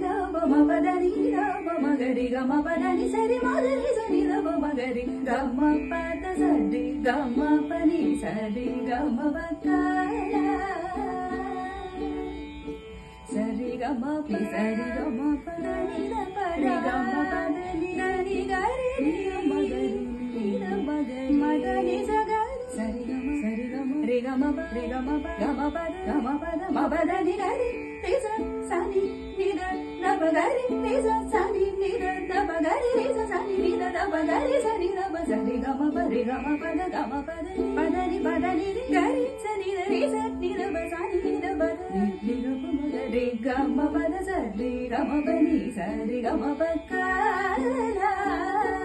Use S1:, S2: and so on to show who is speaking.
S1: da ba ma pa da ni da ba ma ga ri ga ma pa da ni sa ri ma da ni sa ni da ba ma ga ri ga ma pa da sa ri ga ma pa ni sa ri ga ma pa ka la sa ri ga ma pi sa ri ga ma pa da ni da pa ri ga ma pa da ni da ni ga ri ni ma ga ri ni da ma ga ri ma da ni sa ga sa ri ga ma re ga ma pa re ga ma pa ga ma pa da ma pa da ni ga ri re sa sa ni ni da da pa ga ri re sa sa ni ni da da pa ga ri re sa sa ni ni da da pa ga ri sa ni da pa sa re ga ma pa re ga ma pa da ga ma pa da ni ri ga ri sa ni da re sa ni da pa sa ni ni da pa da ni ga pa ma ga re ga ma pa da sa re ga ma pa ni sa re ga ma pa ka la